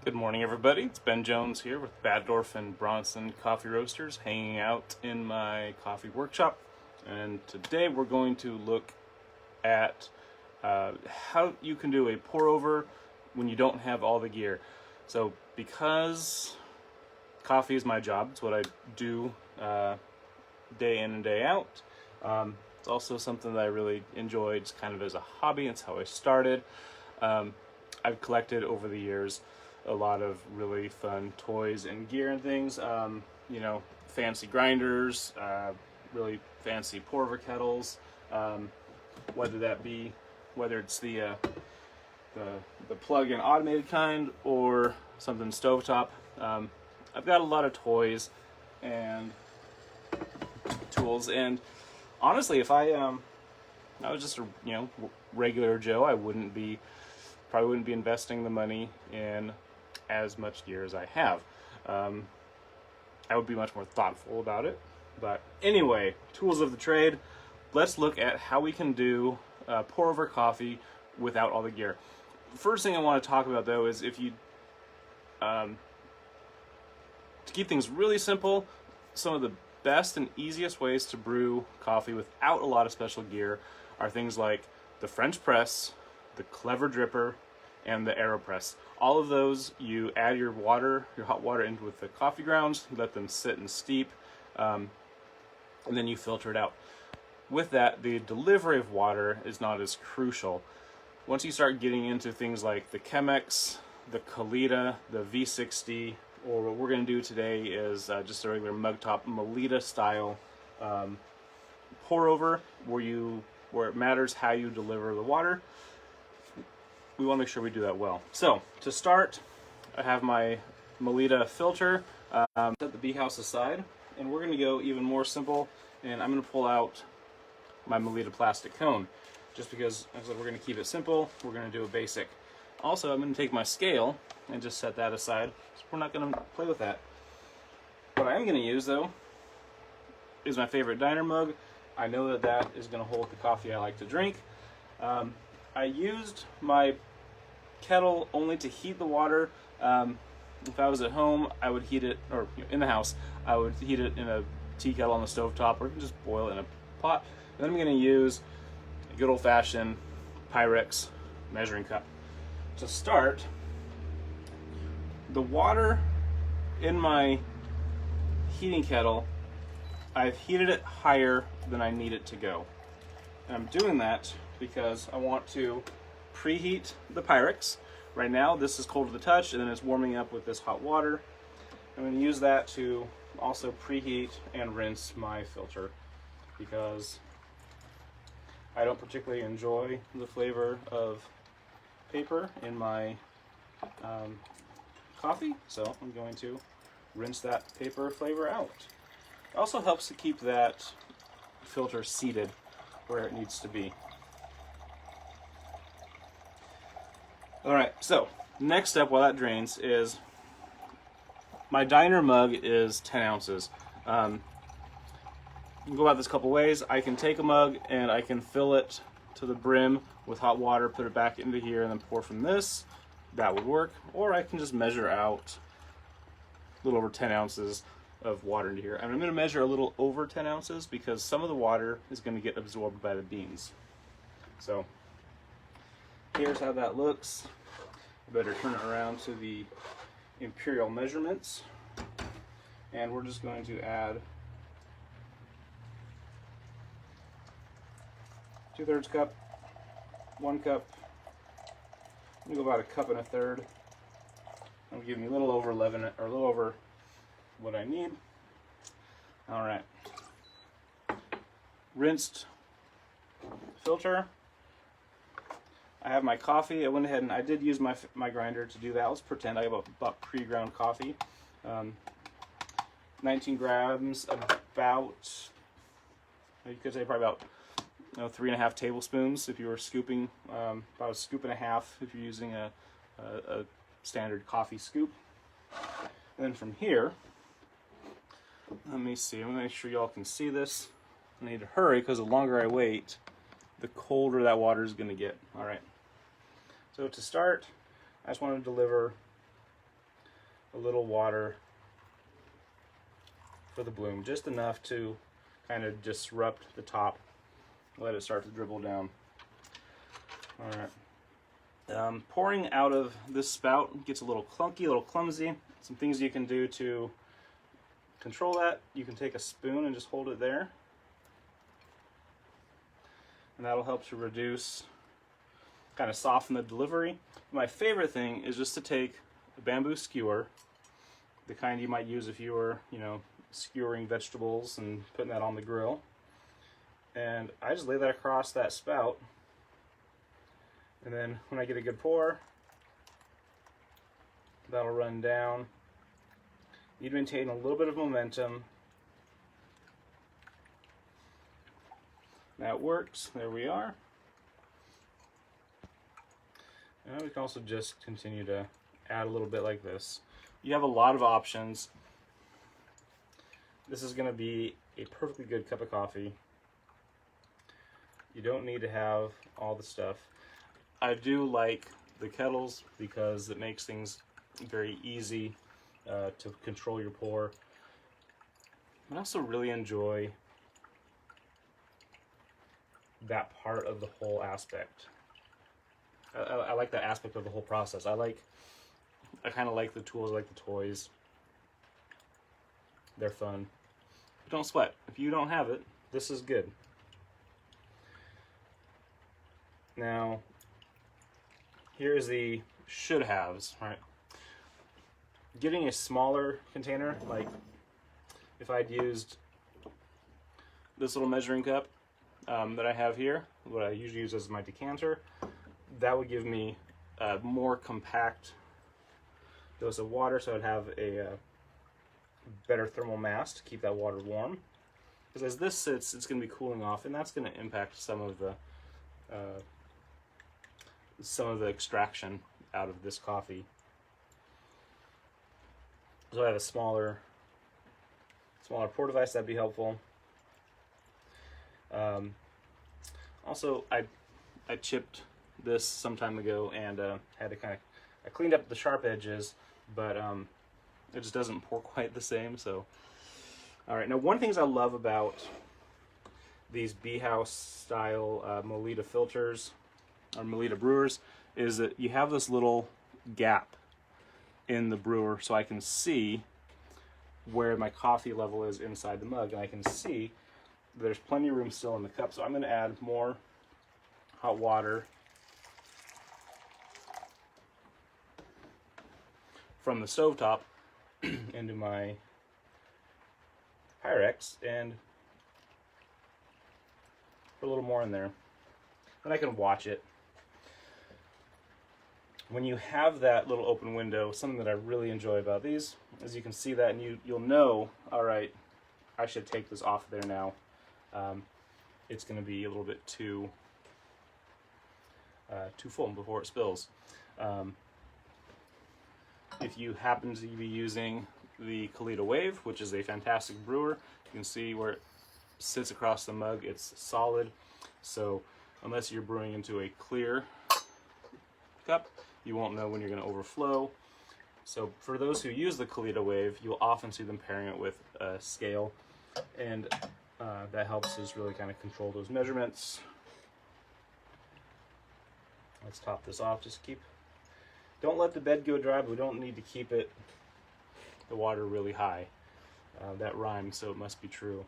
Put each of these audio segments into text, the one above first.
Good morning, everybody. It's Ben Jones here with Baddorf and Bronson Coffee Roasters, hanging out in my coffee workshop. And today we're going to look at how you can do a pour over when you don't have all the gear. So, because coffee is my job, it's what I do day in and day out. It's also something that I really enjoy, just kind of as a hobby. It's how I started. I've collected over the years a lot of really fun toys and gear and things. Fancy grinders, really fancy Pourover kettles. Whether it's the plug-in automated kind or something stovetop. I've got a lot of toys and tools, and honestly, if I was just a regular Joe, I probably wouldn't be investing the money in as much gear as I have. I would be much more thoughtful about it. But anyway, tools of the trade. Let's look at how we can do pour over coffee without all the gear. First thing I want to talk about, though, is if you to keep things really simple, some of the best and easiest ways to brew coffee without a lot of special gear are things like the French press, the Clever dripper, and the AeroPress. All of those, you add your hot water into with the coffee grounds, you let them sit and steep, and then you filter it out. With that, the delivery of water is not as crucial. Once you start getting into things like the Chemex, the Kalita, the V60, or what we're going to do today is just a regular mug top Melita style pour over, where it matters how you deliver the water. We want to make sure we do that well. So to start, I have my Melita filter. Set the bee house aside, and we're going to go even more simple. And I'm going to pull out my Melita plastic cone, just because, as I said, we're going to keep it simple. We're going to do a basic. Also, I'm going to take my scale and just set that aside. So we're not going to play with that. What I am going to use, though, is my favorite diner mug. I know that is going to hold the coffee I like to drink. I used my kettle only to heat the water. If I was at home, I would heat it, or in the house, I would heat it in a tea kettle on the stovetop, or you can just boil it in a pot. And then I'm going to use a good old-fashioned Pyrex measuring cup. To start, the water in my heating kettle, I've heated it higher than I need it to go. And I'm doing that because I want to preheat the Pyrex. Right now, this is cold to the touch, and then it's warming up with this hot water. I'm going to use that to also preheat and rinse my filter, because I don't particularly enjoy the flavor of paper in my coffee, so I'm going to rinse that paper flavor out. It also helps to keep that filter seated where it needs to be. Alright, so next step while that drains is my diner mug is 10 ounces. You can go about this a couple ways. I can take a mug and I can fill it to the brim with hot water, put it back into here, and then pour from this. That would work. Or I can just measure out a little over 10 ounces of water into here. And I'm going to measure a little over 10 ounces because some of the water is going to get absorbed by the beans. So here's how that looks. I better turn it around to the imperial measurements. And we're just going to add 2/3 cup, 1 cup. I'm gonna go about 1 1/3 cups. That'll give me a little over 11, or a little over what I need. All right. Rinsed filter. I have my coffee. I went ahead and I did use my grinder to do that. Let's pretend I bought pre-ground coffee. 19 grams, about, you could say probably about 3.5 tablespoons if you were scooping, about 1.5 scoops if you're using a standard coffee scoop. And then from here, let me see, I'm going to make sure y'all can see this. I need to hurry because the longer I wait, the colder that water is going to get. All right. So to start, I just want to deliver a little water for the bloom, just enough to kind of disrupt the top, let it start to dribble down. All right. Pouring out of this spout gets a little clunky, a little clumsy. Some things you can do to control that: you can take a spoon and just hold it there, and that'll help to reduce, kind of soften the delivery. My favorite thing is just to take a bamboo skewer, the kind you might use if you were, skewering vegetables and putting that on the grill. And I just lay that across that spout, and then when I get a good pour, that'll run down. You maintain a little bit of momentum. That works. There we are. And we can also just continue to add a little bit like this. You have a lot of options. This is going to be a perfectly good cup of coffee. You don't need to have all the stuff. I do like the kettles because it makes things very easy to control your pour. I also really enjoy that part of the whole aspect. I like that aspect of the whole process. I kind of like the tools, I like the toys. They're fun. But don't sweat. If you don't have it, this is good. Now, here's the should-haves, right? Getting a smaller container, like if I'd used this little measuring cup that I have here, what I usually use as my decanter, that would give me a more compact dose of water, so I'd have a better thermal mass to keep that water warm. Because as this sits, it's going to be cooling off, and that's going to impact some of the extraction out of this coffee. So I have a smaller pour device that'd be helpful. Also, I chipped this some time ago and had to I cleaned up the sharp edges, but it just doesn't pour quite the same. So, all right. Now, one of the things I love about these Bee House style Melita filters or Melita brewers is that you have this little gap in the brewer, so I can see where my coffee level is inside the mug, and I can see there's plenty of room still in the cup. So I'm going to add more hot water from the stovetop into my Pyrex and put a little more in there. Then I can watch it. When you have that little open window, something that I really enjoy about these is you can see that, and you'll know, all right, I should take this off there now. It's going to be a little bit too full before it spills. If you happen to be using the Kalita Wave, which is a fantastic brewer, you can see where it sits across the mug. It's solid, so unless you're brewing into a clear cup, you won't know when you're going to overflow. So for those who use the Kalita Wave, you'll often see them pairing it with a scale, and that helps us really kind of control those measurements. Let's top this off. Don't let the bed go dry, but we don't need to keep the water really high. That rhymes, so it must be true.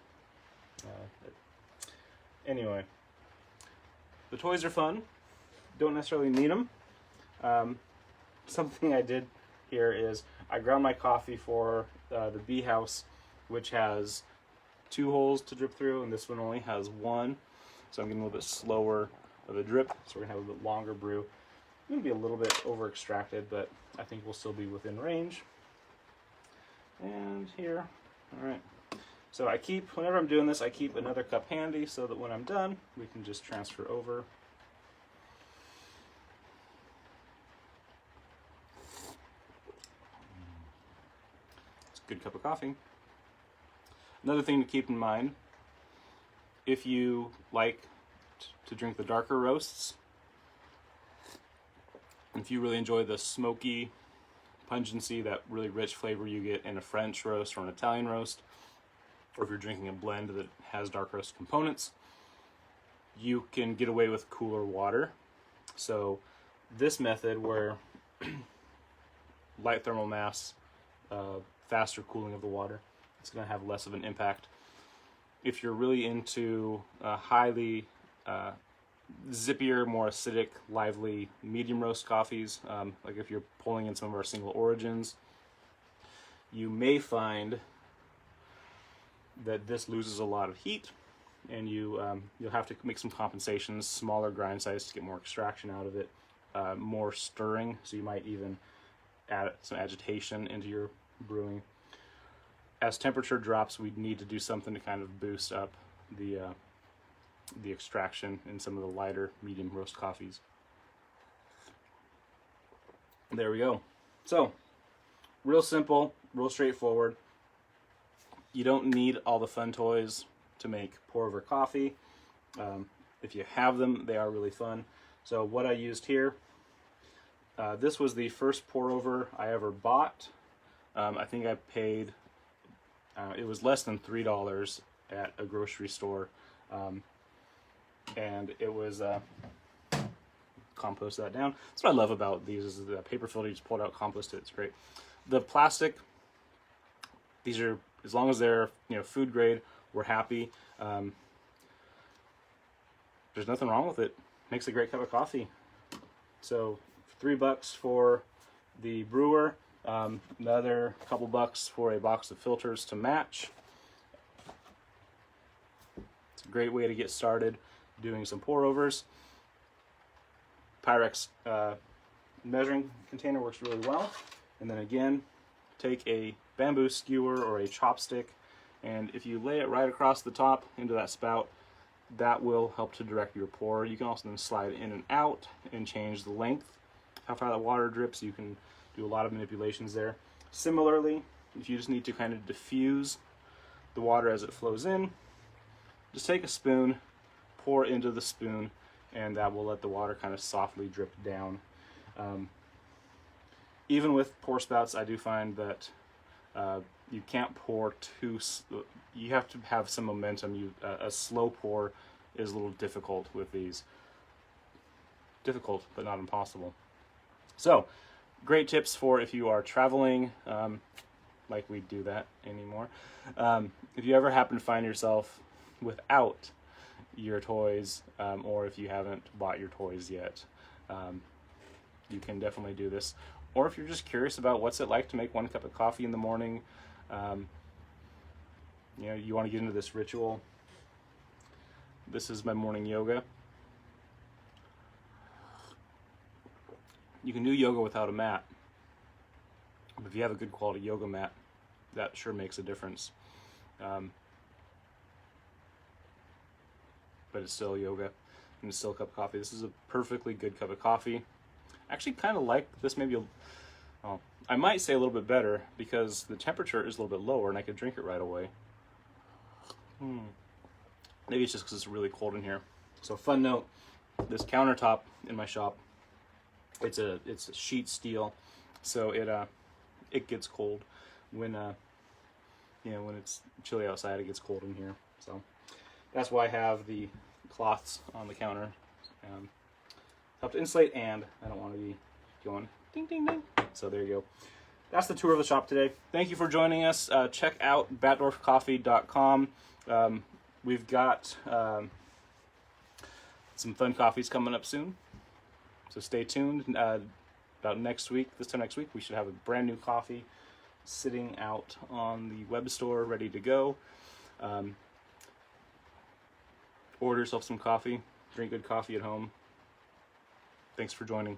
Anyway, the toys are fun. Don't necessarily need them. Something I did here is I ground my coffee for the Bee House, which has 2 holes to drip through, and this one only has 1. So I'm getting a little bit slower of a drip, so we're gonna have a bit longer brew. It's gonna be a little bit over extracted, but I think we'll still be within range. And here, all right. So whenever I'm doing this, I keep another cup handy so that when I'm done, we can just transfer over. Good cup of coffee. Another thing to keep in mind, if you like to drink the darker roasts, if you really enjoy the smoky, pungency, that really rich flavor you get in a French roast or an Italian roast, or if you're drinking a blend that has dark roast components, you can get away with cooler water. So this method, where light thermal mass, faster cooling of the water, it's going to have less of an impact. If you're really into highly zippier, more acidic, lively medium roast coffees, like if you're pulling in some of our single origins, you may find that this loses a lot of heat, and you'll have to make some compensations, smaller grind size to get more extraction out of it, more stirring, so you might even add some agitation into your brewing. As temperature drops, we need to do something to kind of boost up the extraction in some of the lighter medium roast coffees. There we go. So, real simple, real straightforward. You don't need all the fun toys to make pour-over coffee. If you have them, they are really fun. So what I used here, this was the first pour-over I ever bought. I think I paid, it was less than $3 at a grocery store. And it was, compost that down. That's what I love about these, is the paper filter, you just pull it out, compost it, it's great. The plastic, these are, as long as they're food grade, we're happy. There's nothing wrong with it. Makes a great cup of coffee. So $3 for the brewer, another couple bucks for a box of filters to match. It's a great way to get started doing some pour overs. Pyrex measuring container works really well. And then again, take a bamboo skewer or a chopstick, and if you lay it right across the top into that spout, that will help to direct your pour. You can also then slide in and out and change the length, how far that water drips. You can do a lot of manipulations there. Similarly, if you just need to kind of diffuse the water as it flows in, just take a spoon, pour into the spoon, and that will let the water kind of softly drip down. Even with pour spouts, I do find that you can't pour too, you have to have some momentum. A slow pour is a little difficult with these. Difficult, but not impossible. So, great tips for if you are traveling, like we do that anymore. If you ever happen to find yourself without your toys, or if you haven't bought your toys yet, you can definitely do this. Or if you're just curious about what's it like to make one cup of coffee in the morning, you want to get into this ritual. This is my morning yoga. You can do yoga without a mat, but if you have a good quality yoga mat, that sure makes a difference. But it's still yoga, and it's still a cup of coffee. This is a perfectly good cup of coffee. I actually kind of like this, I might say a little bit better, because the temperature is a little bit lower and I could drink it right away. Maybe it's just because it's really cold in here. So fun note, this countertop in my shop, it's a sheet steel, so it gets cold when when it's chilly outside. It gets cold in here, so that's why I have the cloths on the counter. Help to insulate, and I don't want to be going ding ding ding. So there you go. That's the tour of the shop today. Thank you for joining us. Check out batdorfcoffee.com. We've got some fun coffees coming up soon, so stay tuned. About next week, this time next week, we should have a brand new coffee sitting out on the web store ready to go. Order yourself some coffee, drink good coffee at home. Thanks for joining.